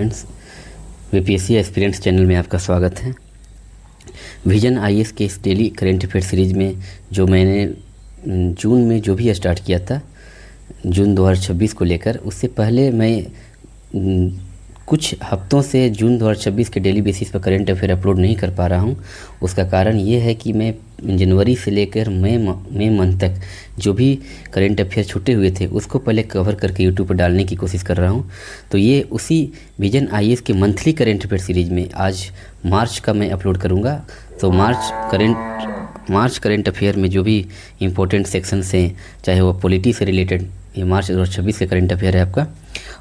Friends, VPSC aspirants channel में आपका स्वागत है। विजन आईएएस के इस डेली करेंट अफेयर सीरीज में जो मैंने जून में जो भी स्टार्ट किया था, जून 2026 को लेकर, उससे पहले मैं कुछ हफ्तों से जून 2026 के डेली बेसिस पर करेंट अफेयर अपलोड नहीं कर पा रहा हूं। उसका कारण ये है कि मैं जनवरी से लेकर मई मंथ तक जो भी करेंट अफेयर छूटे हुए थे उसको पहले कवर करके यूट्यूब पर डालने की कोशिश कर रहा हूं। तो ये उसी विजन आईएएस के मंथली करेंट अफेयर सीरीज में आज मार्च का मैं अपलोड करूँगा। तो मार्च करेंट अफेयर में जो भी इम्पोर्टेंट सेक्शंस हैं, चाहे वो पॉलिटी से रिलेटेड, ये मार्च 2026 का करेंट अफेयर है आपका।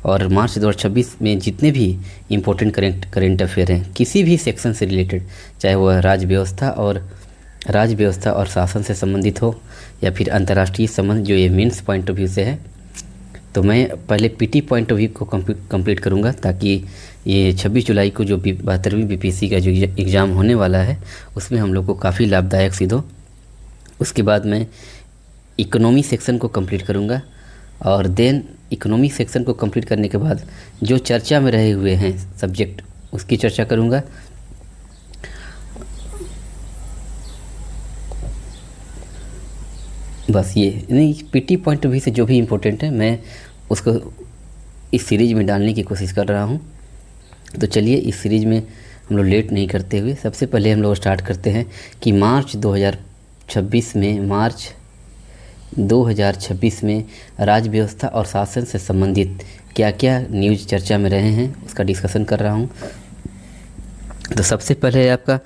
और मार्च 2026 में जितने भी इम्पोर्टेंट करेंट अफेयर हैं किसी भी सेक्शन से रिलेटेड, चाहे वह राज्य व्यवस्था और शासन से संबंधित हो या फिर अंतर्राष्ट्रीय संबंध, जो ये मीन्स पॉइंट ऑफ व्यू से है, तो मैं पहले पीटी पॉइंट ऑफ व्यू को कंप्लीट करूंगा, ताकि ये 26 जुलाई को जो 72वीं बीपीएससी का जो एग्ज़ाम होने वाला है उसमें हम लोग को काफ़ी लाभदायक सिद्ध हो। उसके बाद मैं इकोनॉमी सेक्शन को कंप्लीट करूंगा, और देन इकोनॉमी सेक्शन को कंप्लीट करने के बाद जो चर्चा में रहे हुए हैं सब्जेक्ट उसकी चर्चा करूंगा। बस ये नहीं, पीटी पॉइंट ऑफ व्यू से जो भी इम्पोर्टेंट है मैं उसको इस सीरीज में डालने की कोशिश कर रहा हूँ। तो चलिए इस सीरीज में हम लोग लेट नहीं करते हुए सबसे पहले हम लोग स्टार्ट करते हैं कि मार्च 2026 में राज्य व्यवस्था और शासन से संबंधित क्या क्या न्यूज़ चर्चा में रहे हैं उसका डिस्कशन कर रहा हूं। तो सबसे पहले है आपका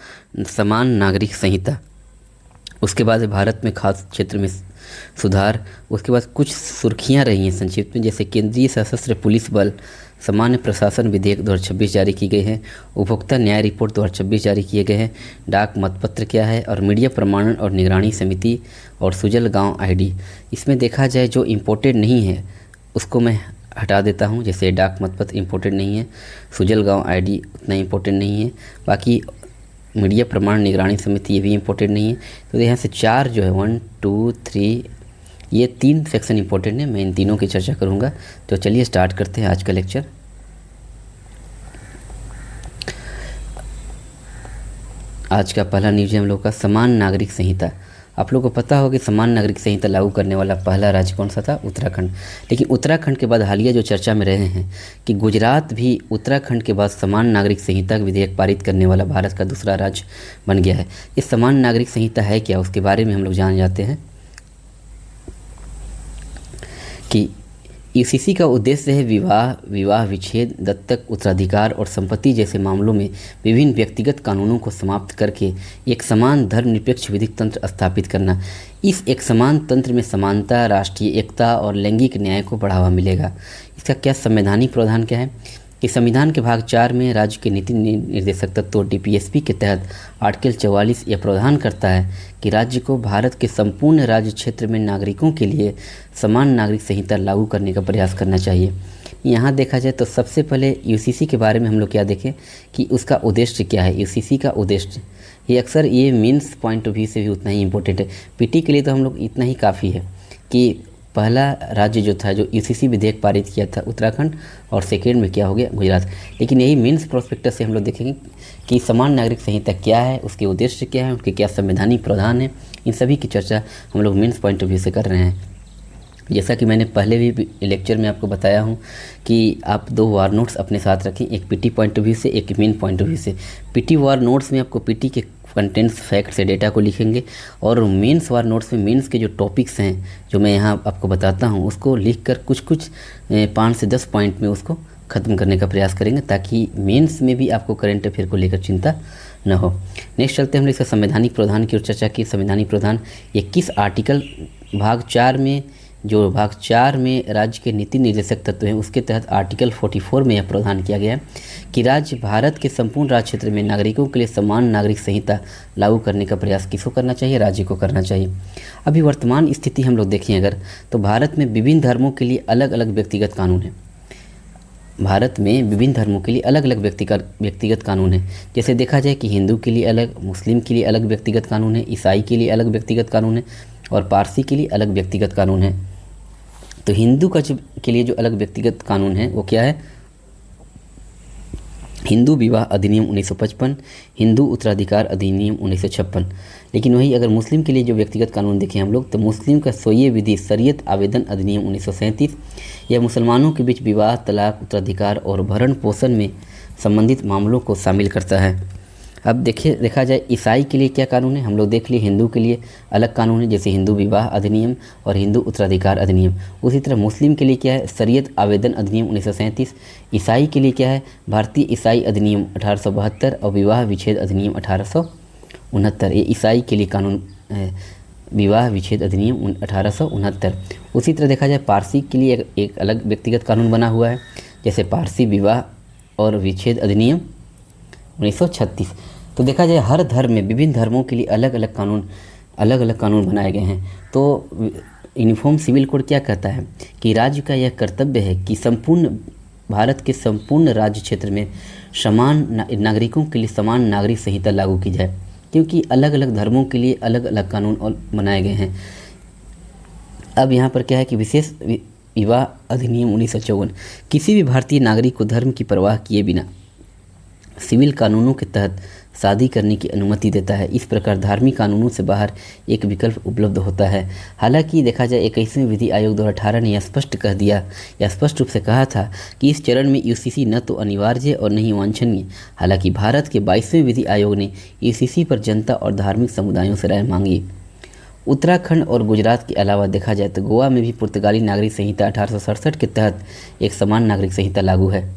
समान नागरिक संहिता, उसके बाद है भारत में खाद्य क्षेत्र में सुधार, उसके बाद कुछ सुर्खियां रही हैं संक्षिप्त में, जैसे केंद्रीय सशस्त्र पुलिस बल सामान्य प्रशासन विधेयक 2026 जारी की गई है, उपभोक्ता न्याय रिपोर्ट 2026 जारी किए गए हैं, डाक मतपत्र क्या है, और मीडिया प्रमाणन और निगरानी समिति, और सुजल गांव आईडी। इसमें देखा जाए जो इम्पोर्टेंट नहीं है उसको मैं हटा देता हूं, जैसे डाक मतपत्र इम्पोर्टेंट नहीं है, सुजल गांव आईडी उतना इम्पोर्टेंट नहीं है, बाकी मीडिया प्रमाण निगरानी समिति ये भी इम्पोर्टेंट नहीं है। तो यहाँ से चार जो है 1, 2, 3, ये 3 सेक्शन इम्पोर्टेंट है, मैं इन तीनों की चर्चा करूँगा। तो चलिए स्टार्ट करते हैं आज का लेक्चर। आज का पहला न्यूज़ है हम लोग का समान नागरिक संहिता। आप लोगों को पता होगा कि समान नागरिक संहिता लागू करने वाला पहला राज्य कौन सा था? उत्तराखंड। लेकिन उत्तराखंड के बाद हालिया जो चर्चा में रहे हैं कि गुजरात भी उत्तराखंड के बाद समान नागरिक संहिता विधेयक पारित करने वाला भारत का दूसरा राज्य बन गया है। ये समान नागरिक संहिता है क्या, उसके बारे में हम लोग जान जाते हैं कि यूसीसी का उद्देश्य है विवाह विच्छेद, दत्तक, उत्तराधिकार और संपत्ति जैसे मामलों में विभिन्न व्यक्तिगत कानूनों को समाप्त करके एक समान धर्मनिरपेक्ष विधिक तंत्र स्थापित करना। इस एक समान तंत्र में समानता, राष्ट्रीय एकता और लैंगिक न्याय को बढ़ावा मिलेगा। इसका क्या संवैधानिक प्रावधान क्या है कि संविधान के भाग 4 में राज्य के नीति निर्देशक तत्व डीपीएसपी के तहत आर्टिकल 44 यह प्रावधान करता है कि राज्य को भारत के संपूर्ण राज्य क्षेत्र में नागरिकों के लिए समान नागरिक संहिता लागू करने का प्रयास करना चाहिए। यहाँ देखा जाए तो सबसे पहले यूसीसी के बारे में हम लोग क्या देखें कि उसका उद्देश्य क्या है। यूसीसी का उद्देश्य ये अक्सर ये मीन्स पॉइंट ऑफ व्यू से भी उतना ही इम्पोर्टेंट है। पीटी के लिए तो हम लोग इतना ही काफ़ी है कि पहला राज्य जो था जो यूसीसी विधेयक पारित किया था उत्तराखंड, और सेकेंड में क्या हो गया गुजरात। लेकिन यही मीन्स प्रोस्पेक्टस से हम लोग देखेंगे कि समान नागरिक संहिता क्या है, उसके उद्देश्य क्या है, उनके क्या संवैधानिक प्रावधान है, इन सभी की चर्चा हम लोग मीन्स पॉइंट ऑफ व्यू से कर रहे हैं। जैसा कि मैंने पहले भी लेक्चर में आपको बताया हूँ कि आप 2 वार नोट्स अपने साथ रखें, एक पीटी पॉइंट ऑफ व्यू से, एक मीन पॉइंट ऑफ व्यू से। पीटी वार नोट्स में आपको पीटी के कंटेंट्स, फैक्ट से डेटा को लिखेंगे, और मेंस वार नोट्स में मेंस के जो टॉपिक्स हैं जो मैं यहाँ आपको बताता हूँ उसको लिखकर कुछ 5 से 10 पॉइंट में उसको ख़त्म करने का प्रयास करेंगे, ताकि मेंस में भी आपको करंट अफेयर को लेकर चिंता न हो। नेक्स्ट चलते हैं हम इसका संवैधानिक प्रावधान की ओर चर्चा की। संवैधानिक प्रावधान 21 आर्टिकल भाग 4 में, जो भाग 4 में राज्य के नीति निर्देशक तत्व हैं उसके तहत आर्टिकल 44 में यह प्रावधान किया गया है कि राज्य भारत के संपूर्ण राज्य क्षेत्र में नागरिकों के लिए समान नागरिक संहिता लागू करने का प्रयास किसको करना चाहिए? राज्य को करना चाहिए। अभी वर्तमान स्थिति हम लोग देखें अगर, तो भारत में विभिन्न धर्मों के लिए अलग अलग व्यक्तिगत कानून हैं। भारत में विभिन्न धर्मों के लिए अलग अलग व्यक्तिगत कानून हैं। जैसे देखा जाए कि हिंदू के लिए अलग, मुस्लिम के लिए अलग व्यक्तिगत कानून है, ईसाई के लिए अलग व्यक्तिगत कानून है, और पारसी के लिए अलग व्यक्तिगत कानून है। तो हिंदू के लिए जो अलग व्यक्तिगत कानून है वो क्या है? हिंदू विवाह अधिनियम 1955, हिंदू उत्तराधिकार अधिनियम 1956। लेकिन वही अगर मुस्लिम के लिए जो व्यक्तिगत कानून देखें हम लोग, तो मुस्लिम का सोये विधि शरीयत आवेदन अधिनियम 1937 यह मुसलमानों के बीच विवाह, तलाक, उत्तराधिकार और भरण पोषण में संबंधित मामलों को शामिल करता है। अब देखा जाए ईसाई के लिए क्या कानून है, हम लोग देख लिए हिंदू के लिए अलग कानून है, जैसे हिंदू विवाह अधिनियम और हिंदू उत्तराधिकार अधिनियम। उसी तरह मुस्लिम के लिए क्या है, शरीयत आवेदन अधिनियम 1937। ईसाई के लिए क्या है, भारतीय ईसाई अधिनियम 1872 और विवाह विच्छेद अधिनियम 1869। ये ईसाई के लिए कानून है, विवाह विच्छेद अधिनियम 1869। उसी तरह देखा जाए पारसी के लिए एक अलग व्यक्तिगत कानून बना हुआ है, जैसे पारसी विवाह और विच्छेद अधिनियम 1936। तो देखा जाए हर धर्म में विभिन्न धर्मों के लिए अलग अलग कानून बनाए गए हैं। तो यूनिफॉर्म सिविल कोड क्या कहता है कि राज्य का यह कर्तव्य है कि भारत के संपूर्ण राज्य क्षेत्र में समान नागरिकों के लिए समान नागरिक संहिता लागू की जाए, क्योंकि अलग अलग धर्मों के लिए अलग अलग कानून और बनाए गए हैं। अब यहाँ पर क्या है कि विशेष विवाह अधिनियम 1954 किसी भी भारतीय नागरिक को धर्म की परवाह किए बिना सिविल कानूनों के तहत शादी करने की अनुमति देता है। इस प्रकार धार्मिक कानूनों से बाहर एक विकल्प उपलब्ध होता है। हालांकि देखा जाए 21वें विधि आयोग 2018 ने यह स्पष्ट रूप से कहा था कि इस चरण में यूसीसी न तो अनिवार्य और न ही वांछनीय। हालांकि भारत के 22वें विधि आयोग ने यूसीसी पर जनता और धार्मिक समुदायों से राय मांगी। उत्तराखंड और गुजरात के अलावा देखा जाए तो गोवा में भी पुर्तगाली नागरिक संहिता 1867 के तहत एक समान नागरिक संहिता लागू है।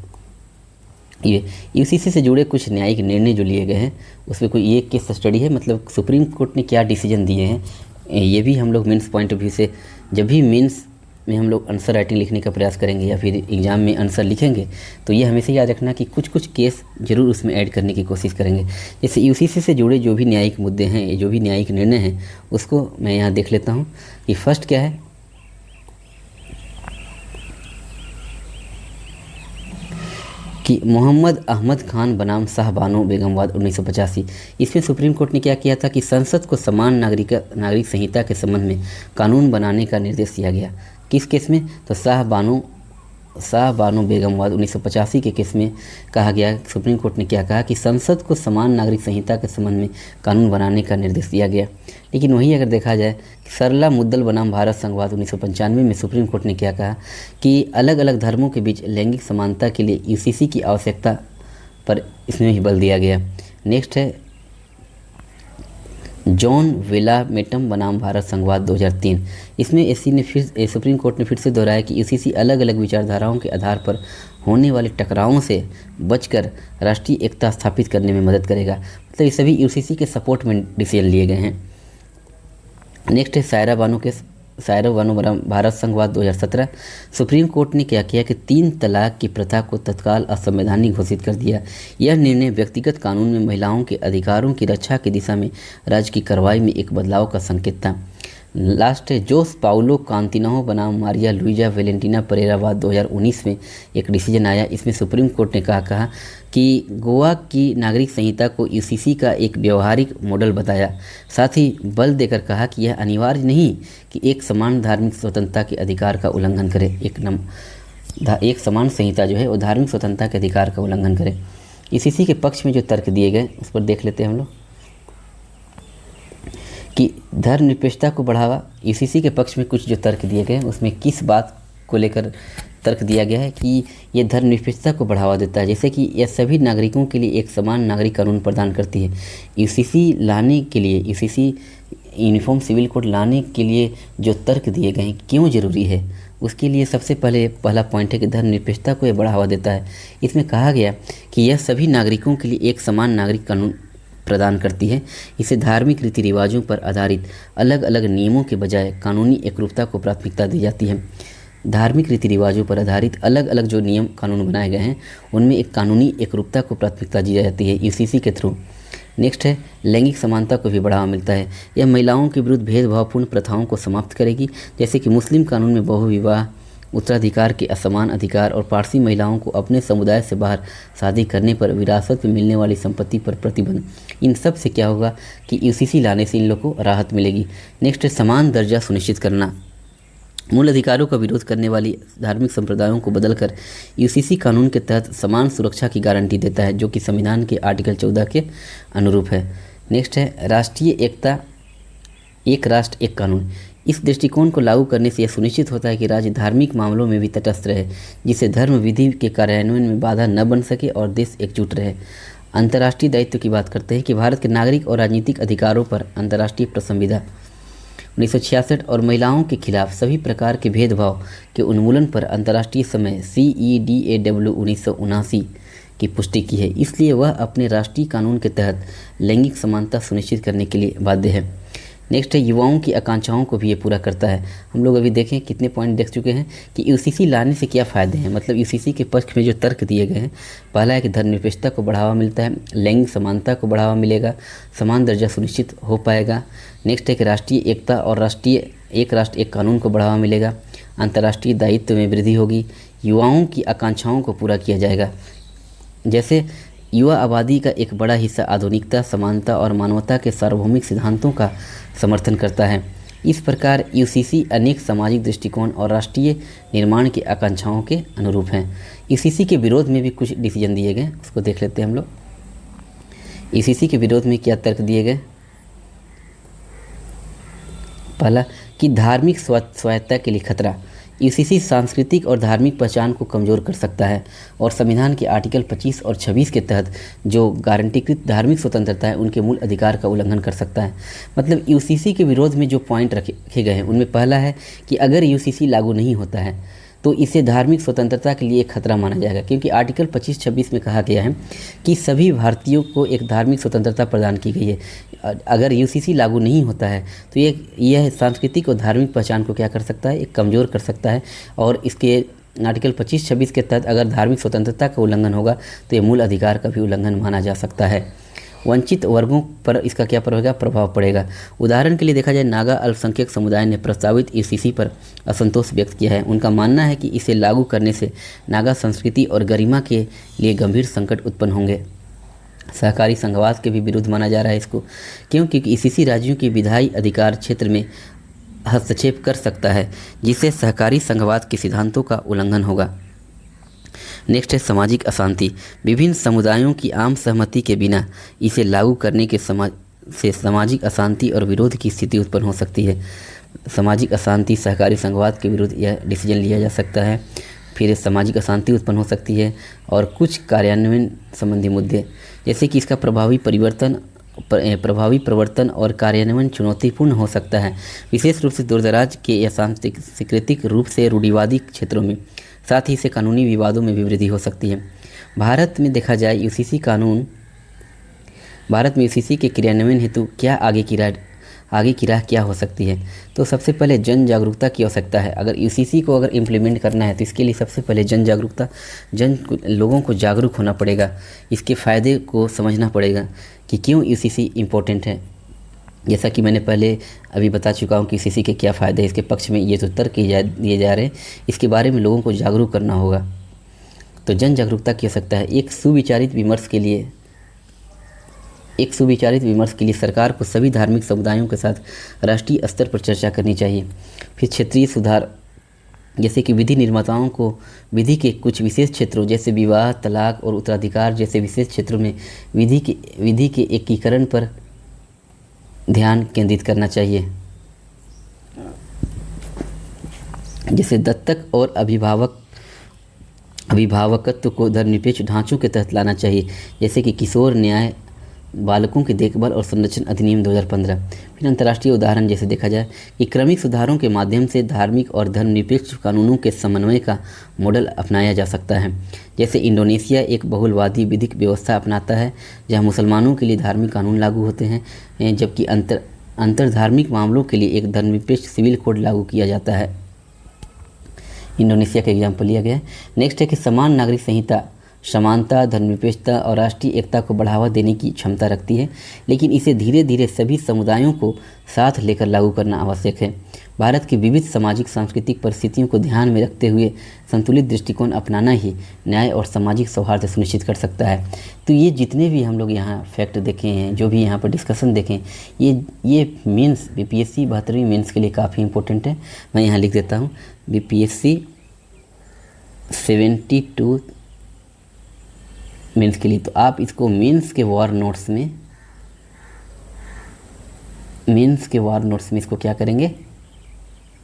ये यूसीसी से जुड़े कुछ न्यायिक निर्णय जो लिए गए हैं उसमें कोई एक केस स्टडी है, मतलब सुप्रीम कोर्ट ने क्या डिसीजन दिए हैं, ये भी हम लोग मेंस पॉइंट ऑफ व्यू से, जब भी मेंस में हम लोग आंसर राइटिंग लिखने का प्रयास करेंगे या फिर एग्ज़ाम में आंसर लिखेंगे, तो ये हमेशा याद रखना कि कुछ केस जरूर उसमें ऐड करने की कोशिश करेंगे। जैसे यूसीसी से जुड़े जो भी न्यायिक मुद्दे हैं, जो भी न्यायिक निर्णय हैं, उसको मैं यहाँ देख लेता हूँ कि फर्स्ट क्या है कि मोहम्मद अहमद खान बनाम शाह बानो बेगम वाद 1985। इसमें सुप्रीम कोर्ट ने क्या किया था कि संसद को समान नागरिक संहिता के संबंध में कानून बनाने का निर्देश दिया गया। किस केस में, तो शाह बानो बेगम वाद 1985 के केस में कहा गया, सुप्रीम कोर्ट ने क्या कहा कि संसद को समान नागरिक संहिता के संबंध में कानून बनाने का निर्देश दिया गया। लेकिन वहीं अगर देखा जाए सरला मुद्दल बनाम भारत संघवाद 1995 में सुप्रीम कोर्ट ने क्या कहा कि अलग अलग धर्मों के बीच लैंगिक समानता के लिए यूसीसी की आवश्यकता पर इसमें भी बल दिया गया। नेक्स्ट है जॉन विलामेटम बनाम भारत संघवाद 2003। इसमें सुप्रीम कोर्ट ने फिर से दोहराया कि यूसीसी अलग अलग विचारधाराओं के आधार पर होने वाले टकरावों से बचकर राष्ट्रीय एकता स्थापित करने में मदद करेगा। मतलब ये सभी यूसीसी के सपोर्ट में डिसीजन लिए गए हैं। नेक्स्ट है सायरा बानो बनाम भारत संघवाद 2017। सुप्रीम कोर्ट ने क्या किया कि 3 तलाक की प्रथा को तत्काल असंवैधानिक घोषित कर दिया। यह निर्णय व्यक्तिगत कानून में महिलाओं के अधिकारों की रक्षा की दिशा में राज्य की कार्रवाई में एक बदलाव का संकेत था। लास्ट है जोस पाउलो कांतिनो बनाम मारिया लुइजा वेलेंटिना परेरा वाद 2019 में एक डिसीजन आया। इसमें सुप्रीम कोर्ट ने कहा कि गोवा की नागरिक संहिता को यूसीसी का एक व्यवहारिक मॉडल बताया, साथ ही बल देकर कहा कि यह अनिवार्य नहीं कि एक समान धार्मिक स्वतंत्रता के अधिकार का उल्लंघन करे। एक समान संहिता जो है वो धार्मिक स्वतंत्रता के अधिकार का उल्लंघन करे। यूसीसी के पक्ष में जो तर्क दिए गए उस पर देख लेते हैं हम लोग कि धर्मनिरपेक्षता को बढ़ावा। यूसीसी के पक्ष में कुछ जो तर्क दिए गए उसमें किस बात को लेकर तर्क दिया गया है कि ये धर्मनिरपेक्षता को बढ़ावा देता है, जैसे कि यह सभी नागरिकों के लिए एक समान नागरिक कानून प्रदान करती है। यूसीसी यूनिफॉर्म सिविल कोड लाने के लिए जो तर्क दिए गए हैं क्यों ज़रूरी है, उसके लिए सबसे पहला पॉइंट है कि धर्मनिरपेक्षता को यह बढ़ावा देता है। इसमें कहा गया कि यह सभी नागरिकों के लिए एक समान नागरिक कानून प्रदान करती है। इसे धार्मिक रीति रिवाजों पर आधारित अलग अलग नियमों के बजाय कानूनी एकरूपता को प्राथमिकता दी जाती है। धार्मिक रीति रिवाजों पर आधारित अलग अलग जो नियम कानून बनाए गए हैं उनमें एक कानूनी एकरूपता को प्राथमिकता दी जाती है यूसीसी के थ्रू। नेक्स्ट है लैंगिक समानता को भी बढ़ावा मिलता है। यह महिलाओं के विरुद्ध भेदभावपूर्ण प्रथाओं को समाप्त करेगी, जैसे कि मुस्लिम कानून में बहुविवाह, उत्तराधिकार के असमान अधिकार और पारसी महिलाओं को अपने समुदाय से बाहर शादी करने पर विरासत में मिलने वाली संपत्ति पर प्रतिबंध। इन सब से क्या होगा कि यूसीसी लाने से इन लोगों को राहत मिलेगी। नेक्स्ट है समान दर्जा सुनिश्चित करना। मूल अधिकारों का विरोध करने वाली धार्मिक संप्रदायों को बदलकर यूसीसी कानून के तहत समान सुरक्षा की गारंटी देता है, जो कि संविधान के आर्टिकल 14 के अनुरूप है। नेक्स्ट है राष्ट्रीय एकता, एक राष्ट्र एक कानून। इस दृष्टिकोण को लागू करने से यह सुनिश्चित होता है कि राज्य धार्मिक मामलों में भी तटस्थ रहे, जिससे धर्म विधि के कार्यान्वयन में बाधा न बन सके और देश एकजुट रहे। अंतर्राष्ट्रीय दायित्व की बात करते हैं कि भारत के नागरिक और राजनीतिक अधिकारों पर अंतर्राष्ट्रीय संविदा 1966 और महिलाओं के खिलाफ सभी प्रकार के भेदभाव के उन्मूलन पर अंतर्राष्ट्रीय समय CEDAW 1979 की पुष्टि की है। इसलिए वह अपने राष्ट्रीय कानून के तहत लैंगिक समानता सुनिश्चित करने के लिए बाध्य है। नेक्स्ट है युवाओं की आकांक्षाओं को भी ये पूरा करता है। हम लोग अभी देखें कितने पॉइंट देख चुके हैं कि यूसीसी लाने से क्या फ़ायदे हैं। मतलब यूसीसी के पक्ष में जो तर्क दिए गए हैं, पहला है कि धर्मनिरपेक्षता को बढ़ावा मिलता है, लैंगिक समानता को बढ़ावा मिलेगा, समान दर्जा सुनिश्चित हो पाएगा। नेक्स्ट है कि राष्ट्रीय एकता और राष्ट्रीय एक राष्ट्र एक कानून को बढ़ावा मिलेगा, अंतर्राष्ट्रीय दायित्व में वृद्धि होगी, युवाओं की आकांक्षाओं को पूरा किया जाएगा। जैसे युवा आबादी का एक बड़ा हिस्सा आधुनिकता, समानता और मानवता के सार्वभौमिक सिद्धांतों का समर्थन करता है। इस प्रकार यूसीसी अनेक सामाजिक दृष्टिकोण और राष्ट्रीय निर्माण की आकांक्षाओं के अनुरूप हैं। यूसीसी के विरोध में भी कुछ डिसीजन दिए गए, उसको देख लेते हैं हम लोग। यूसीसी के विरोध में क्या तर्क दिए गए? पहला कि धार्मिक स्वायत्तता के लिए खतरा। यूसीसी सांस्कृतिक और धार्मिक पहचान को कमज़ोर कर सकता है और संविधान के आर्टिकल 25 और 26 के तहत जो गारंटीकृत धार्मिक स्वतंत्रता है उनके मूल अधिकार का उल्लंघन कर सकता है। मतलब यूसीसी के विरोध में जो पॉइंट रखे गए हैं उनमें पहला है कि अगर यूसीसी लागू नहीं होता है तो इसे धार्मिक स्वतंत्रता के लिए एक खतरा माना जाएगा, क्योंकि आर्टिकल 25-26 में कहा गया है कि सभी भारतीयों को एक धार्मिक स्वतंत्रता प्रदान की गई है। अगर यूसीसी लागू नहीं होता है तो यह सांस्कृतिक और धार्मिक पहचान को क्या कर सकता है, एक कमज़ोर कर सकता है। और इसके आर्टिकल 25-26 के तहत अगर धार्मिक स्वतंत्रता का उल्लंघन होगा तो ये मूल अधिकार का भी उल्लंघन माना जा सकता है। वंचित वर्गों पर इसका क्या प्रभाव पड़ेगा। उदाहरण के लिए देखा जाए, नागा अल्पसंख्यक समुदाय ने प्रस्तावित यूसीसी पर असंतोष व्यक्त किया है। उनका मानना है कि इसे लागू करने से नागा संस्कृति और गरिमा के लिए गंभीर संकट उत्पन्न होंगे। सहकारी संघवाद के भी विरुद्ध माना जा रहा है इसको, क्योंकि यूसीसी राज्यों के विधायी अधिकार क्षेत्र में हस्तक्षेप कर सकता है, जिससे सहकारी संघवाद के सिद्धांतों का उल्लंघन होगा। नेक्स्ट है सामाजिक अशांति। विभिन्न समुदायों की आम सहमति के बिना इसे लागू करने के सामाजिक अशांति और विरोध की स्थिति उत्पन्न हो सकती है। सामाजिक अशांति, सहकारी संघवाद के विरुद्ध यह डिसीजन लिया जा सकता है। फिर सामाजिक अशांति उत्पन्न हो सकती है और कुछ कार्यान्वयन संबंधी मुद्दे, जैसे कि इसका प्रभावी प्रवर्तन और कार्यान्वयन चुनौतीपूर्ण हो सकता है, विशेष रूप से दूरदराज के या सांस्कृतिक रूप से रूढ़िवादी क्षेत्रों में। साथ ही से कानूनी विवादों में भी वृद्धि हो सकती है। भारत में देखा जाए यूसीसी के क्रियान्वयन हेतु क्या आगे की राह क्या हो सकती है। तो सबसे पहले जन जागरूकता की आवश्यकता है। अगर यूसीसी को इम्प्लीमेंट करना है तो इसके लिए सबसे पहले जन जागरूकता, लोगों को जागरूक होना पड़ेगा, इसके फ़ायदे को समझना पड़ेगा कि क्यों यूसीसी इम्पोर्टेंट है। जैसा कि मैंने पहले अभी बता चुका हूँ कि यूसीसी के क्या फ़ायदे हैं, इसके पक्ष में ये तो तर्क दिए जा रहे हैं, इसके बारे में लोगों को जागरूक करना होगा। तो जन जागरूकता की आवश्यकता है। एक सुविचारित विमर्श के लिए सरकार को सभी धार्मिक समुदायों के साथ राष्ट्रीय स्तर पर चर्चा करनी चाहिए। फिर क्षेत्रीय सुधार, जैसे कि विधि निर्माताओं को विधि के कुछ विशेष क्षेत्रों जैसे विवाह, तलाक और उत्तराधिकार जैसे विशेष क्षेत्रों में विधि के एकीकरण पर ध्यान केंद्रित करना चाहिए। जैसे दत्तक और अभिभावकत्व को धर्मनिरपेक्ष ढांचों के तहत लाना चाहिए, जैसे कि किशोर न्याय, बालकों की देखभाल और संरक्षण अधिनियम 2015। फिर अंतर्राष्ट्रीय उदाहरण जैसे देखा जाए कि क्रमिक सुधारों के माध्यम से धार्मिक और धर्मनिरपेक्ष कानूनों के समन्वय का मॉडल अपनाया जा सकता है। जैसे इंडोनेशिया एक बहुलवादी विधिक व्यवस्था अपनाता है, जहां मुसलमानों के लिए धार्मिक कानून लागू होते हैं, जबकि अंतरधार्मिक मामलों के लिए एक धर्मनिरपेक्ष सिविल कोड लागू किया जाता है। इंडोनेशिया का एग्जाम्पल लिया गया है। नेक्स्ट है कि समान नागरिक संहिता समानता, धर्मनिरपेक्षता और राष्ट्रीय एकता को बढ़ावा देने की क्षमता रखती है, लेकिन इसे धीरे धीरे सभी समुदायों को साथ लेकर लागू करना आवश्यक है। भारत की विविध सामाजिक सांस्कृतिक परिस्थितियों को ध्यान में रखते हुए संतुलित दृष्टिकोण अपनाना ही न्याय और सामाजिक सौहार्द सुनिश्चित कर सकता है। तो ये जितने भी हम लोग यहाँ फैक्ट देखे हैं, जो भी यहाँ पर डिस्कशन देखें, ये मेंस बीपीएससी 72वीं मेंस के लिए काफ़ी इंपॉर्टेंट है। मैं यहाँ लिख देता हूँ बीपीएससी 72 मेंस के लिए। तो आप इसको मेंस के वार नोट्स में इसको क्या करेंगे,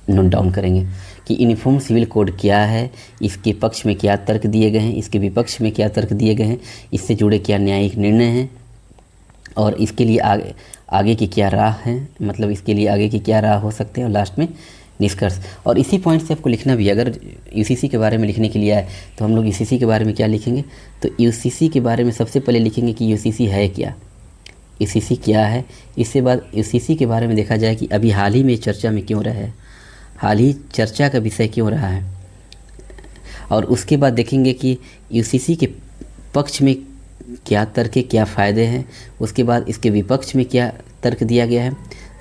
नोट डाउन करेंगे कि यूनिफॉर्म सिविल कोड क्या है, इसके पक्ष में क्या तर्क दिए गए हैं, इसके विपक्ष में क्या तर्क दिए गए हैं, इससे जुड़े क्या न्यायिक निर्णय हैं और इसके लिए आगे की क्या राह है, मतलब इसके लिए आगे की क्या राह हो सकते हैं, और लास्ट में निष्कर्ष। और इसी पॉइंट से आपको लिखना भी, अगर यूसीसी के बारे में लिखने के लिए आए तो हम लोग यूसीसी के बारे में क्या लिखेंगे, तो यूसीसी के बारे में सबसे पहले लिखेंगे कि यूसीसी है क्या, यूसीसी क्या है। इसके बाद यूसीसी के बारे में देखा जाए कि अभी हाल ही में चर्चा में क्यों रहा है, हाल ही चर्चा का विषय क्यों रहा है, और उसके बाद देखेंगे कि यूसीसी के पक्ष में क्या तर्क है, क्या फ़ायदे हैं, उसके बाद इसके विपक्ष में क्या तर्क दिया गया है,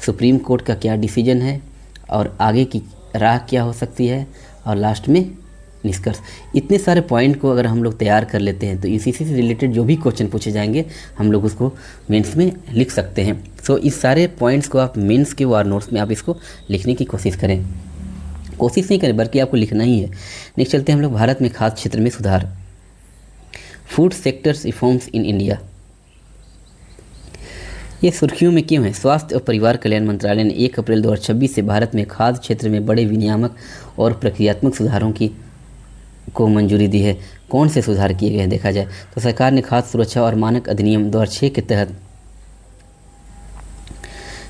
सुप्रीम कोर्ट का क्या डिसीजन है और आगे की राह क्या हो सकती है, और लास्ट में निष्कर्ष। इतने सारे पॉइंट को अगर हम लोग तैयार कर लेते हैं तो यूसीसी से रिलेटेड जो भी क्वेश्चन पूछे जाएंगे हम लोग उसको मेंस में लिख सकते हैं। सो इस सारे पॉइंट्स को आप मेंस के वार नोट्स में आप इसको लिखने की कोशिश करें, कोशिश नहीं करें बल्कि आपको लिखना ही है। नेक्स्ट चलते हैं हम लोग भारत में खाद्य क्षेत्र में सुधार, food sectors reforms in India. ये सुर्खियों में क्यों है? स्वास्थ्य और परिवार कल्याण मंत्रालय ने 1 अप्रैल 2026 से भारत में खाद्य क्षेत्र में बड़े विनियामक और प्रक्रियात्मक सुधारों को मंजूरी दी है। कौन से सुधार किए गए हैं देखा जाए तो सरकार ने खाद्य सुरक्षा और मानक अधिनियम 2006 के तहत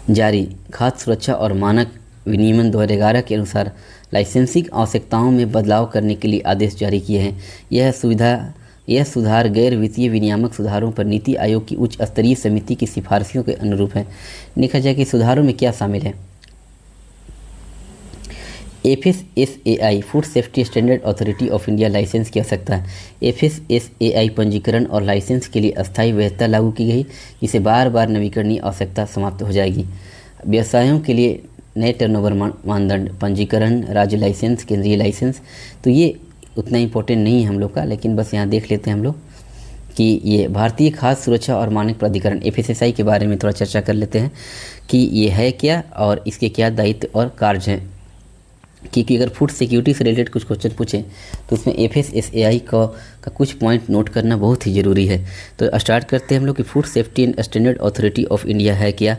जारी खाद्य सुरक्षा और मानक विनियमन 2011 के अनुसार लाइसेंसिंग आवश्यकताओं में बदलाव करने के लिए आदेश जारी किए हैं। यह सुधार गैर वित्तीय विनियामक सुधारों पर नीति आयोग की उच्च स्तरीय समिति की सिफारिशों के अनुरूप है। देखा जाए कि सुधारों में क्या शामिल है। FSSAI food safety standard authority of India licence की आवश्यकता है। FSSAI पंजीकरण और लाइसेंस के लिए अस्थायी वैधता लागू की गई, जिसे बार बार नवीकरणीय आवश्यकता समाप्त हो जाएगी। व्यवसायों के लिए नए टर्नओवर मानदंड, पंजीकरण, राज्य लाइसेंस, केंद्रीय लाइसेंस, तो ये उतना इम्पोर्टेंट नहीं है हम लोग का, लेकिन बस यहाँ देख लेते हैं हम लोग कि ये भारतीय खाद्य सुरक्षा और मानक प्राधिकरण FSSAI के बारे में थोड़ा चर्चा कर लेते हैं कि ये है क्या और इसके क्या दायित्व और कार्य हैं। क्योंकि अगर फूड सिक्योरिटी से रिलेटेड कुछ क्वेश्चन पूछें तो उसमें FSSAI का कुछ पॉइंट नोट करना बहुत ही ज़रूरी है। तो स्टार्ट करते हैं हम लोग कि food safety and standard authority of India है क्या,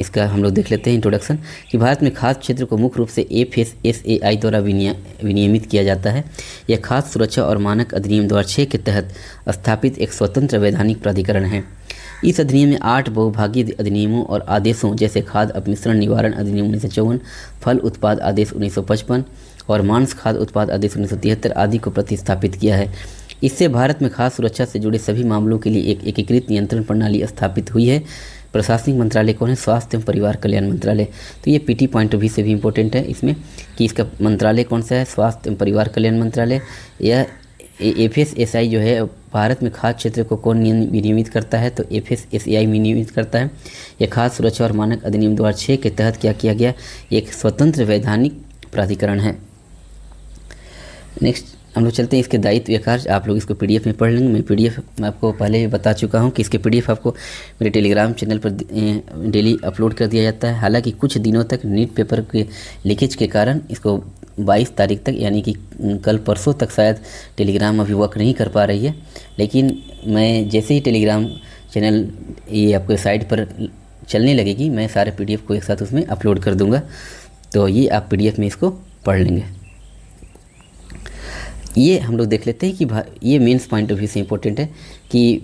इसका हम लोग देख लेते हैं इंट्रोडक्शन। कि भारत में खाद्य क्षेत्र को मुख्य रूप से FSSAI द्वारा विनियमित किया जाता है। यह खाद्य सुरक्षा और मानक अधिनियम 2006 के तहत स्थापित एक स्वतंत्र वैधानिक प्राधिकरण है। इस अधिनियम में 8 बहुभागीय अधिनियमों और आदेशों जैसे खाद्य अपमिश्रण निवारण अधिनियम 1954, फल उत्पाद आदेश 1955 और मांस खाद्य उत्पाद आदेश 1973 आदि को प्रतिस्थापित किया है। इससे भारत में खाद्य सुरक्षा से जुड़े सभी मामलों के लिए एक एकीकृत नियंत्रण प्रणाली स्थापित हुई है। प्रशासनिक मंत्रालय कौन है? स्वास्थ्य एवं परिवार कल्याण मंत्रालय। तो ये PT पॉइंट ऑफ व्यू से भी इम्पोर्टेंट है इसमें कि इसका मंत्रालय कौन सा है? स्वास्थ्य एवं परिवार कल्याण मंत्रालय। यह FSSAI जो है भारत में खाद्य क्षेत्र को कौन विनियमित करता है? तो FSSAI विनियमित करता है। यह खाद्य सुरक्षा और मानक अधिनियम 2006 के तहत क्या किया गया? एक स्वतंत्र वैधानिक प्राधिकरण है। नेक्स्ट हम लोग चलते हैं इसके दायित्व या कार्य। आप लोग इसको PDF में पढ़ लेंगे। मैं PDF मैं आपको पहले भी बता चुका हूं कि इसके PDF आपको मेरे टेलीग्राम चैनल पर डेली अपलोड कर दिया जाता है। हालांकि कुछ दिनों तक नीट पेपर के लीकेज के कारण इसको 22 तारीख तक यानी कि कल परसों तक शायद टेलीग्राम अभी वर्क नहीं कर पा रही है, लेकिन मैं जैसे ही टेलीग्राम चैनल ये आपके साइट पर चलने लगेगी मैं सारे PDF को एक साथ उसमें अपलोड कर दूँगा। तो ये आप PDF में इसको पढ़ लेंगे। ये हम लोग देख लेते हैं कि ये मेंस पॉइंट ऑफ व्यू से इम्पोर्टेंट है कि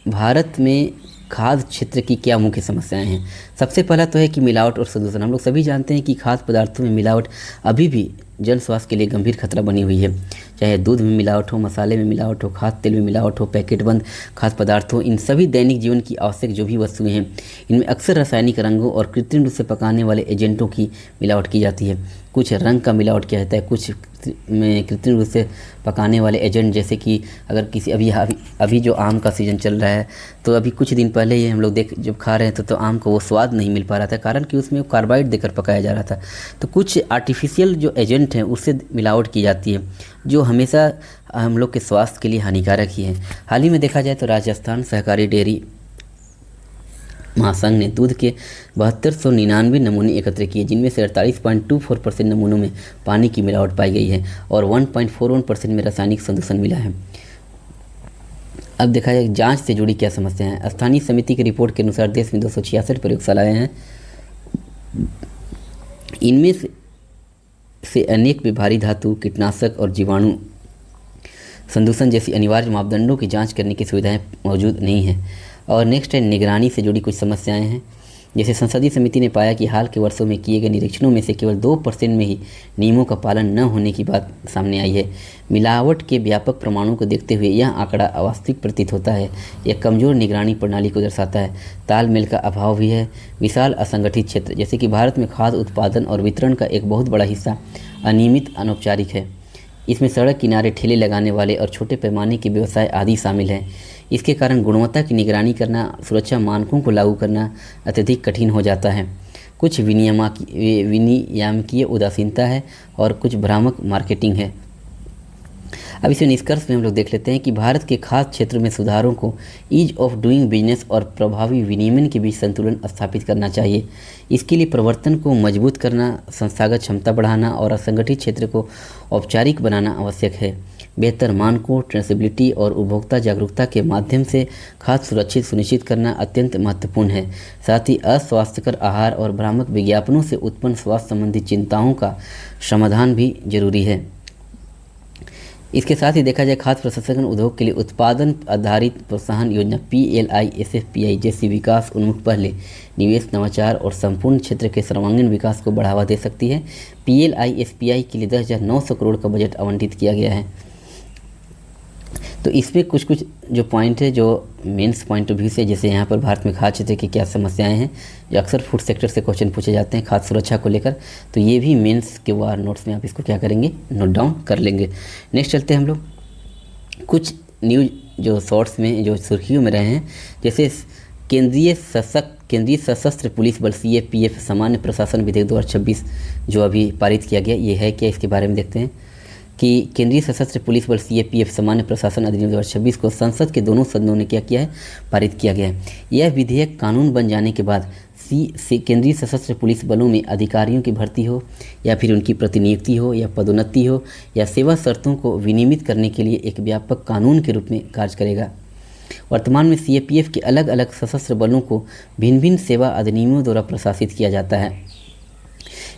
भारत में खाद्य क्षेत्र की क्या मुख्य समस्याएं हैं। सबसे पहला तो है कि मिलावट और प्रदूषण। हम लोग सभी जानते हैं कि खाद्य पदार्थों में मिलावट अभी भी जन स्वास्थ्य के लिए गंभीर खतरा बनी हुई है। चाहे दूध में मिलावट हो, मसाले में मिलावट हो, खाद्य तेल में मिलावट हो, पैकेट बंद खाद्य पदार्थ हो, इन सभी दैनिक जीवन की आवश्यक जो भी वस्तुएं हैं, इनमें अक्सर रासायनिक रंगों और कृत्रिम रूप से पकाने वाले एजेंटों की मिलावट की जाती है। कुछ रंग का मिलावट किया जाता है, कुछ में कृत्रिम रूप से पकाने वाले एजेंट, जैसे कि अगर किसी अभी जो आम का सीज़न चल रहा है, तो अभी कुछ दिन पहले ही हम लोग जब खा रहे थे तो आम को वो स्वाद नहीं मिल पा रहा था, कारण कि उसमें कार्बाइड देकर पकाया जा रहा था। तो कुछ आर्टिफिशियल जो एजेंट हैं उससे मिलावट की जाती है, जो हमेशा हम लोग के स्वास्थ्य के लिए हानिकारक ही है। हाल ही में देखा जाए तो राजस्थान सहकारी डेयरी महासंघ ने दूध के 7299 नमूने एकत्र किए, जिनमें से 48.24% नमूनों में पानी की मिलावट पाई गई है और 1.41% में रासायनिक संदूषण मिला है। अब देखा जाए जांच से जुड़ी क्या समस्याएं हैं। स्थानीय समिति की रिपोर्ट के अनुसार देश में 266 प्रयोगशालाएं हैं। इनमें से अनेक में भारी धातु, कीटनाशक और जीवाणु संदूषण जैसी अनिवार्य मापदंडों की जांच करने की सुविधाएं मौजूद नहीं है। और नेक्स्ट है निगरानी से जुड़ी कुछ समस्याएं हैं। जैसे संसदीय समिति ने पाया कि हाल के वर्षों में किए गए निरीक्षणों में से केवल 2% में ही नियमों का पालन न होने की बात सामने आई है। मिलावट के व्यापक प्रमाणों को देखते हुए यह आंकड़ा अवास्तविक प्रतीत होता है। यह कमज़ोर निगरानी प्रणाली को दर्शाता है। तालमेल का अभाव भी है। विशाल असंगठित क्षेत्र, जैसे कि भारत में खाद्य उत्पादन और वितरण का एक बहुत बड़ा हिस्सा अनियमित अनौपचारिक है। इसमें सड़क किनारे ठेले लगाने वाले और छोटे पैमाने के व्यवसाय आदि शामिल हैं। इसके कारण गुणवत्ता की निगरानी करना, सुरक्षा मानकों को लागू करना अत्यधिक कठिन हो जाता है। कुछ विनियामकीय उदासीनता है और कुछ भ्रामक मार्केटिंग है। अब इसे निष्कर्ष में हम लोग देख लेते हैं कि भारत के खाद्य क्षेत्र में सुधारों को ईज ऑफ डूइंग बिजनेस और प्रभावी विनियमन के बीच संतुलन स्थापित करना चाहिए। इसके लिए प्रवर्तन को मजबूत करना, संस्थागत क्षमता बढ़ाना और असंगठित क्षेत्र को औपचारिक बनाना आवश्यक है। बेहतर मानकों, ट्रेसेबिलिटी और उपभोक्ता जागरूकता के माध्यम से खाद्य सुरक्षित सुनिश्चित करना अत्यंत महत्वपूर्ण है। साथ ही अस्वास्थ्यकर आहार और भ्रामक विज्ञापनों से उत्पन्न स्वास्थ्य संबंधी चिंताओं का समाधान भी जरूरी है। इसके साथ ही देखा जाए खाद्य प्रसंस्करण उद्योग के लिए उत्पादन आधारित प्रोत्साहन योजना PLI-SFPI जैसी विकास उन्मुख पहले निवेश, नवाचार और संपूर्ण क्षेत्र के सर्वांगीण विकास को बढ़ावा दे सकती है। PLI-SPI के लिए 10,900 करोड़ का बजट आवंटित किया गया है। तो इसमें कुछ जो पॉइंट है, जो मेंस पॉइंट ऑफ व्यू से, जैसे यहाँ पर भारत में खाद्य क्षेत्र की क्या समस्याएं हैं, जो अक्सर फूड सेक्टर से क्वेश्चन पूछे जाते हैं खाद्य सुरक्षा को लेकर, तो ये भी मेंस के वार नोट्स में आप इसको क्या करेंगे, नोट डाउन कर लेंगे। नेक्स्ट चलते हैं हम लोग कुछ न्यूज जो शॉर्ट्स में जो सुर्खियों में रहे हैं, जैसे केंद्रीय सशस्त्र पुलिस बल CAPF सामान्य प्रशासन विधेयक 2026 जो अभी पारित किया गया, ये है क्या, इसके बारे में देखते हैं कि केंद्रीय सशस्त्र पुलिस बल CAPF सामान्य प्रशासन अधिनियम 2026 को संसद के दोनों सदनों ने क्या किया है, पारित किया गया है। यह विधेयक कानून बन जाने के बाद केंद्रीय सशस्त्र पुलिस बलों में अधिकारियों की भर्ती हो या फिर उनकी प्रतिनियुक्ति हो या पदोन्नति हो या सेवा शर्तों को विनियमित करने के लिए एक व्यापक कानून के रूप में कार्य करेगा। वर्तमान में CAPF के अलग अलग सशस्त्र बलों को भिन्न भिन्न सेवा अधिनियमों द्वारा प्रशासित किया जाता है,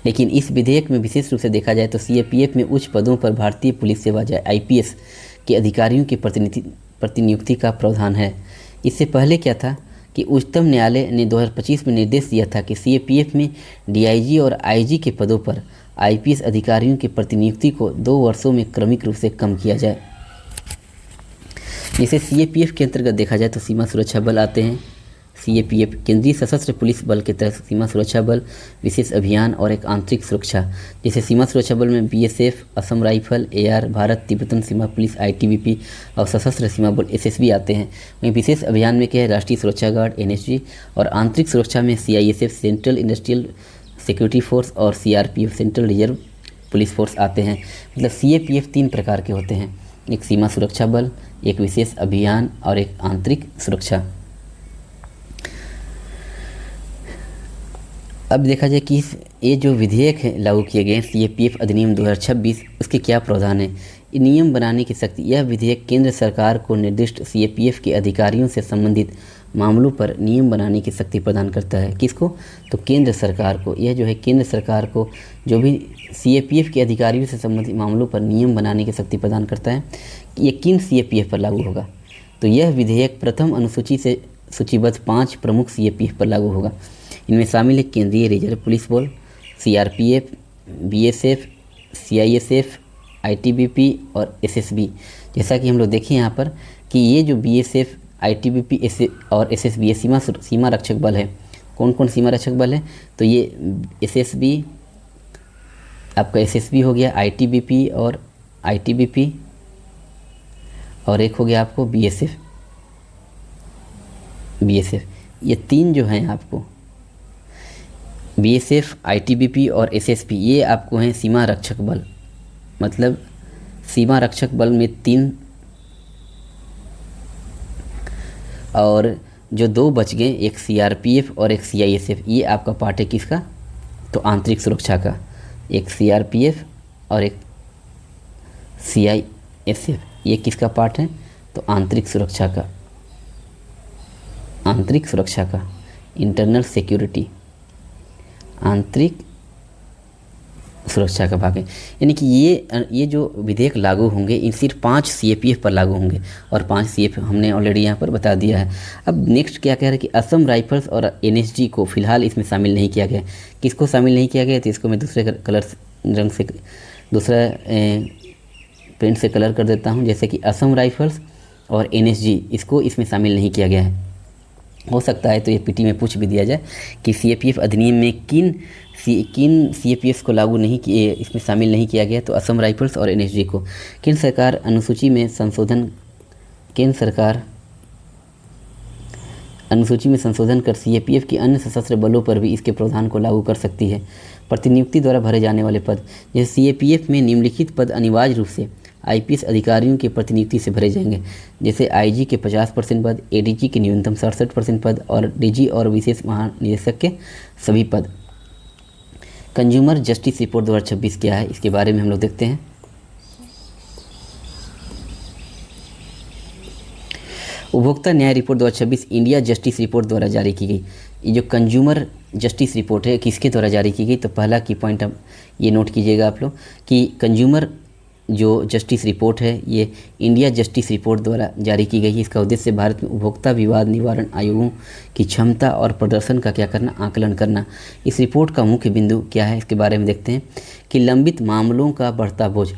लेकिन इस विधेयक में विशेष रूप से देखा जाए तो CAPF में उच्च पदों पर भारतीय पुलिस सेवा IPS के अधिकारियों की प्रतिनियुक्ति का प्रावधान है। इससे पहले क्या था कि उच्चतम न्यायालय ने 2025 में निर्देश दिया था कि CAPF में DIG और IG के पदों पर IPS अधिकारियों की प्रतिनियुक्ति को 2 वर्षों में क्रमिक रूप से कम किया जाए। जैसे CAPF के अंतर्गत देखा जाए तो सीमा सुरक्षा बल आते हैं। CAPF केंद्रीय सशस्त्र पुलिस बल के तहत सीमा सुरक्षा बल, विशेष अभियान और एक आंतरिक सुरक्षा। जैसे सीमा सुरक्षा बल में BSF, Assam rifle, AR, Bharat Tibetan सीमा पुलिस ITBP और सशस्त्र सीमा बल SSB आते हैं। वहीं विशेष अभियान में क्या है, राष्ट्रीय सुरक्षा गार्ड NSG और आंतरिक सुरक्षा में CISF central industrial security force और CRPF central reserve police force आते हैं। मतलब CAPF 3 प्रकार के होते हैं, एक सीमा सुरक्षा बल, एक विशेष अभियान और एक आंतरिक सुरक्षा। अब देखा जाए कि ये जो विधेयक है लागू किए गए CAPF अधिनियम 2026, उसके क्या प्रावधान है। नियम बनाने की शक्ति, यह विधेयक केंद्र सरकार को निर्दिष्ट CAPF के अधिकारियों से संबंधित मामलों पर नियम बनाने की शक्ति प्रदान करता है। किसको, तो केंद्र सरकार को। यह जो है केंद्र सरकार को जो भी CAPF के अधिकारियों से संबंधित मामलों पर नियम बनाने की शक्ति प्रदान करता है कि ये किन CAPF पर लागू होगा। तो यह विधेयक प्रथम अनुसूची से सूचीबद्ध 5 प्रमुख CAPF पर लागू होगा। इनमें शामिल है केंद्रीय रिजर्व पुलिस बल, CRPF, BSF, CISF, ITBP और SSB। जैसा कि हम लोग देखें यहाँ पर कि ये जो BSF, ITBP और SSB ये सीमा रक्षक बल है। कौन कौन सीमा रक्षक बल है? तो ये SSB, आपका SSB हो गया, ITBP और ITBP, और एक हो गया आपको BSF। ये तीन जो हैं आपको, BSF, ITBP और SSB, ये आपको हैं सीमा रक्षक बल। मतलब सीमा रक्षक बल में तीन, और जो दो बच गए, एक CRPF और एक CISF, ये आपका पार्ट है किसका? तो आंतरिक सुरक्षा का। एक CRPF और एक CISF, ये किसका पार्ट है? तो आंतरिक सुरक्षा का, आंतरिक सुरक्षा का, इंटरनल सिक्योरिटी, आंतरिक सुरक्षा का भाग है। यानी कि ये जो विधेयक लागू होंगे, इन सिर्फ 5 CAPF पर लागू होंगे, और 5 CAPF हमने ऑलरेडी यहाँ पर बता दिया है। अब नेक्स्ट क्या कह रहा है कि असम राइफल्स और NSG को फिलहाल इसमें शामिल नहीं किया गया। किसको शामिल नहीं किया गया? तो इसको मैं दूसरे कलर रंग से, दूसरा पेंट से कलर कर देता हूँ। जैसे कि असम राइफल्स और NSG, इसको इसमें शामिल नहीं किया गया है। हो सकता है तो ये PT में पूछ भी दिया जाए कि CAPF अधिनियम में किन CAPF को लागू नहीं किए, इसमें शामिल नहीं किया गया। तो असम राइफल्स और NSG को। केंद्र सरकार अनुसूची में संशोधन कर CAPF की अन्य सशस्त्र बलों पर भी इसके प्रावधान को लागू कर सकती है। प्रतिनियुक्ति द्वारा भरे जाने वाले पद, जैसे CAPF में निम्नलिखित पद अनिवार्य रूप से IPS अधिकारियों की प्रतिनियुक्ति से भरे जाएंगे। जैसे IG के 50% पद, ADG के न्यूनतम 67% पद, और DG और विशेष महानिदेशक के सभी पद। कंज्यूमर जस्टिस रिपोर्ट 2026 क्या है, इसके बारे में हम लोग देखते हैं। उपभोक्ता न्याय रिपोर्ट 2026 इंडिया जस्टिस रिपोर्ट द्वारा जारी की गई। ये जो कंज्यूमर जस्टिस रिपोर्ट है, किसके द्वारा जारी की गई? तो पहला की पॉइंट अब ये नोट कीजिएगा आप लोग कि कंज्यूमर जो जस्टिस रिपोर्ट है, ये इंडिया जस्टिस रिपोर्ट द्वारा जारी की गई है। इसका उद्देश्य भारत में उपभोक्ता विवाद निवारण आयोगों की क्षमता और प्रदर्शन का क्या करना, आकलन करना। इस रिपोर्ट का मुख्य बिंदु क्या है, इसके बारे में देखते हैं कि लंबित मामलों का बढ़ता बोझ।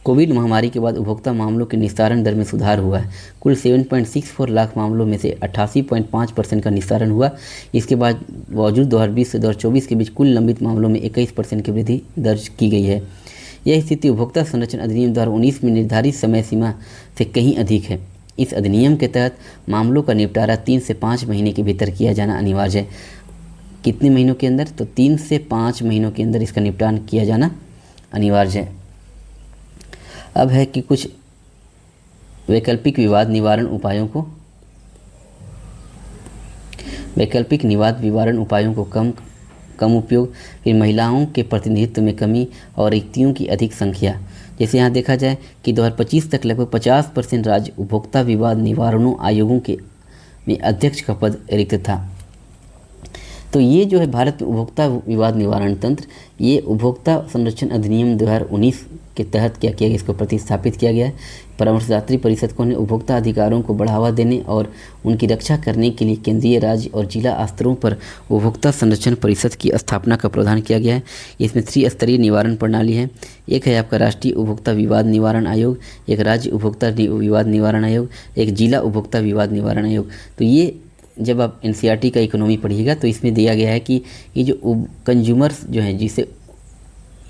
कोविड महामारी के बाद उपभोक्ता मामलों के निस्तारण दर में सुधार हुआ है। कुल 7.64 लाख मामलों में से 88.5% का निस्तारण हुआ। इसके बाद बावजूद 2020 से 2024 के बीच कुल लंबित मामलों में 21% की वृद्धि दर्ज की गई है। यह स्थिति उपभोक्ता संरक्षण अधिनियम 2019 में निर्धारित समय सीमा से कहीं अधिक है। इस अधिनियम के तहत मामलों का निपटारा 3 से 5 महीने के भीतर किया जाना अनिवार्य है। कितने महीनों के अंदर? तो 3 से 5 महीनों के अंदर इसका निपटान किया जाना अनिवार्य है। अब है कि कुछ वैकल्पिक विवाद निवारण उपायों को कम उपयोग, फिर महिलाओं के प्रतिनिधित्व में कमी और रिक्तियों की अधिक संख्या। जैसे यहाँ देखा जाए कि 2025 तक लगभग 50% राज्य उपभोक्ता विवाद निवारणों आयोगों के में अध्यक्ष का पद रिक्त था। तो ये जो है भारत में उपभोक्ता विवाद निवारण तंत्र, ये उपभोक्ता संरक्षण अधिनियम 2019 के तहत क्या किया गया, इसको प्रतिस्थापित किया गया है। परामर्शदात्री परिषद को उपभोक्ता अधिकारों को बढ़ावा देने और उनकी रक्षा करने के लिए केंद्रीय, राज्य और जिला स्तरों पर उपभोक्ता संरक्षण परिषद की स्थापना का प्रावधान किया गया है। इसमें त्रिस्तरीय निवारण प्रणाली है। एक है आपका राष्ट्रीय उपभोक्ता विवाद निवारण आयोग, एक राज्य उपभोक्ता विवाद निवारण आयोग, एक जिला उपभोक्ता विवाद निवारण आयोग। तो ये जब आप NCERT का इकोनॉमी पढ़िएगा तो इसमें दिया गया है कि ये जो कंज्यूमर्स जो हैं, जिसे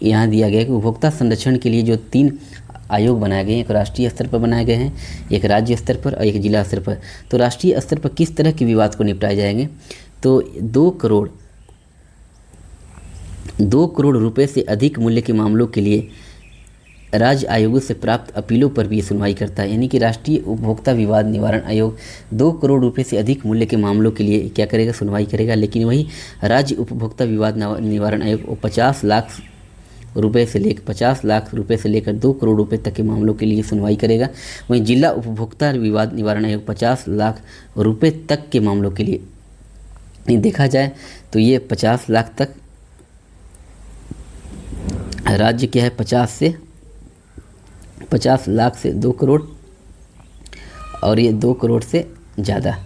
यहाँ दिया गया है कि उपभोक्ता संरक्षण के लिए जो 3 आयोग बनाए गए हैं, एक राष्ट्रीय स्तर पर बनाए गए हैं, एक राज्य स्तर पर और एक जिला स्तर पर। तो राष्ट्रीय स्तर पर किस तरह के विवाद को निपटाए जाएंगे? तो 2 करोड़ रुपए से अधिक मूल्य के मामलों के लिए राज्य आयोगों से प्राप्त अपीलों पर भी ये सुनवाई करता है। यानी कि राष्ट्रीय उपभोक्ता विवाद निवारण आयोग 2 करोड़ रुपए से अधिक मूल्य के मामलों के लिए क्या करेगा, सुनवाई करेगा। लेकिन वही राज्य उपभोक्ता विवाद निवारण आयोग 50 लाख रुपए से लेकर 2 करोड़ रुपए तक के मामलों के लिए सुनवाई करेगा। वहीं जिला उपभोक्ता विवाद निवारण आयोग 50 लाख रुपए तक के मामलों के लिए देखा जाए तो ये 50 लाख तक, राज्य क्या है 50 लाख से 2 करोड़, और ये 2 करोड़ से ज़्यादा।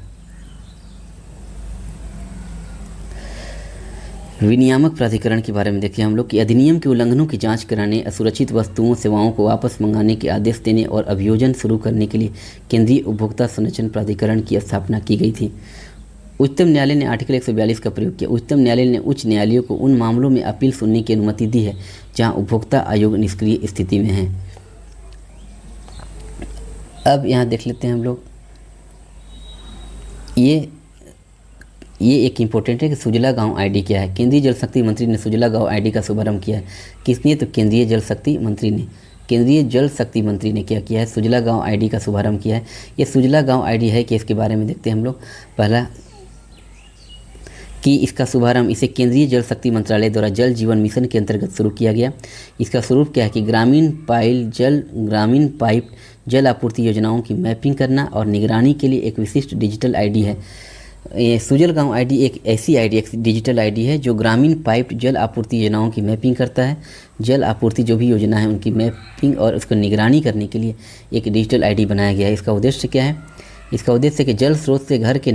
विनियामक प्राधिकरण के बारे में देखिए हम लोग कि अधिनियम के उल्लंघनों की जांच कराने, असुरक्षित वस्तुओं सेवाओं को वापस मंगाने के आदेश देने और अभियोजन शुरू करने के लिए केंद्रीय उपभोक्ता संरक्षण प्राधिकरण की स्थापना की गई थी। उच्चतम न्यायालय ने आर्टिकल 142 का प्रयोग किया। उच्चतम न्यायालय ने उच्च न्यायालयों को उन मामलों में अपील सुनने की अनुमति दी है जहां उपभोक्ता आयोग निष्क्रिय स्थिति में है। अब यहाँ देख लेते हैं हम लोग, ये एक इम्पोर्टेंट है कि सुजला गांव आईडी क्या है। केंद्रीय जल शक्ति मंत्री ने सुजला गांव आईडी का शुभारंभ किया है। किसने? तो केंद्रीय जल शक्ति मंत्री ने। केंद्रीय जल शक्ति मंत्री ने क्या किया है? सुजला गांव आईडी का शुभारंभ किया है। ये सुजला गांव आईडी है कि इसके बारे में देखते हैं हम लोग। पहला कि इसका शुभारंभ इसे केंद्रीय जल शक्ति मंत्रालय द्वारा जल जीवन मिशन के अंतर्गत शुरू किया गया। इसका स्वरूप क्या है कि ग्रामीण पाइप जल आपूर्ति योजनाओं की मैपिंग करना और निगरानी के लिए एक विशिष्ट डिजिटल आईडी है। ये सुजल गांव आईडी एक ऐसी आईडी, एक डिजिटल आईडी है जो ग्रामीण पाइप जल आपूर्ति योजनाओं की मैपिंग करता है। जल आपूर्ति जो भी योजना है उनकी मैपिंग और उसको निगरानी करने के लिए एक डिजिटल आईडी बनाया गया है। इसका उद्देश्य क्या है? इसका उद्देश्य कि जल स्रोत से घर के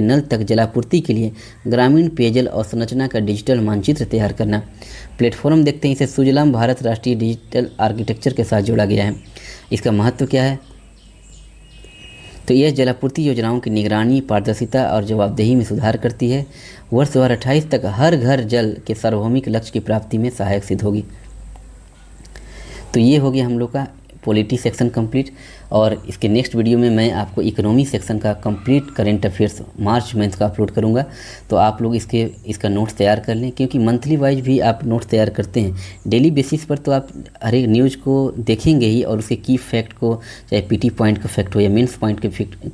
नल तक जलापूर्ति के लिए ग्रामीण पेयजल अवसंरचना का डिजिटल मानचित्र तैयार करना। प्लेटफॉर्म देखते हैं, इसे सुजलाम भारत राष्ट्रीय डिजिटल आर्किटेक्चर के साथ जोड़ा गया है। इसका महत्व क्या है? तो यह जलापूर्ति योजनाओं की निगरानी, पारदर्शिता और जवाबदेही में सुधार करती है। वर्ष 2028 तक हर घर जल के सार्वभौमिक लक्ष्य की प्राप्ति में सहायक सिद्ध होगी। तो ये हो गया हम लोग का पॉलिटी सेक्शन कंप्लीट, और इसके नेक्स्ट वीडियो में मैं आपको इकोनॉमी सेक्शन का complete current affairs March month का अपलोड करूंगा। तो आप लोग इसका नोट्स तैयार कर लें, क्योंकि मंथली वाइज भी आप नोट्स तैयार करते हैं। डेली बेसिस पर तो आप हर एक न्यूज़ को देखेंगे ही, और उसके की फैक्ट को, चाहे पीटी पॉइंट का फैक्ट हो या मेंस पॉइंट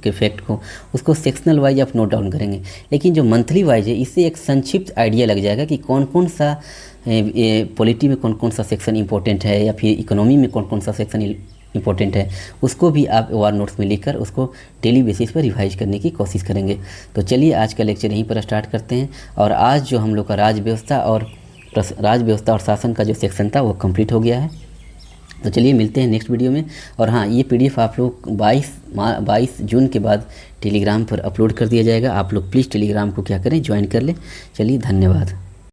के फैक्ट को, उसको सेक्शनल वाइज आप नोट डाउन करेंगे। लेकिन जो मंथली वाइज है, इससे एक संक्षिप्त आइडिया लग जाएगा कि कौन कौन सा पॉलिटी में कौन कौन सा सेक्शन इंपॉर्टेंट है, या फिर इकोनॉमी में कौन कौन सा सेक्शन इंपॉर्टेंट है। उसको भी आप ओआर नोट्स में लिखकर उसको डेली बेसिस पर रिवाइज करने की कोशिश करेंगे। तो चलिए आज का लेक्चर यहीं पर स्टार्ट करते हैं। और आज जो हम लोग का राज व्यवस्था और शासन का जो सेक्शन था वो कंप्लीट हो गया है। तो चलिए मिलते हैं नेक्स्ट वीडियो में। और हाँ, ये पीडीएफ आप लोग 22 जून के बाद टेलीग्राम पर अपलोड कर दिया जाएगा। आप लोग प्लीज़ टेलीग्राम को क्या करें, ज्वाइन कर लें। चलिए, धन्यवाद।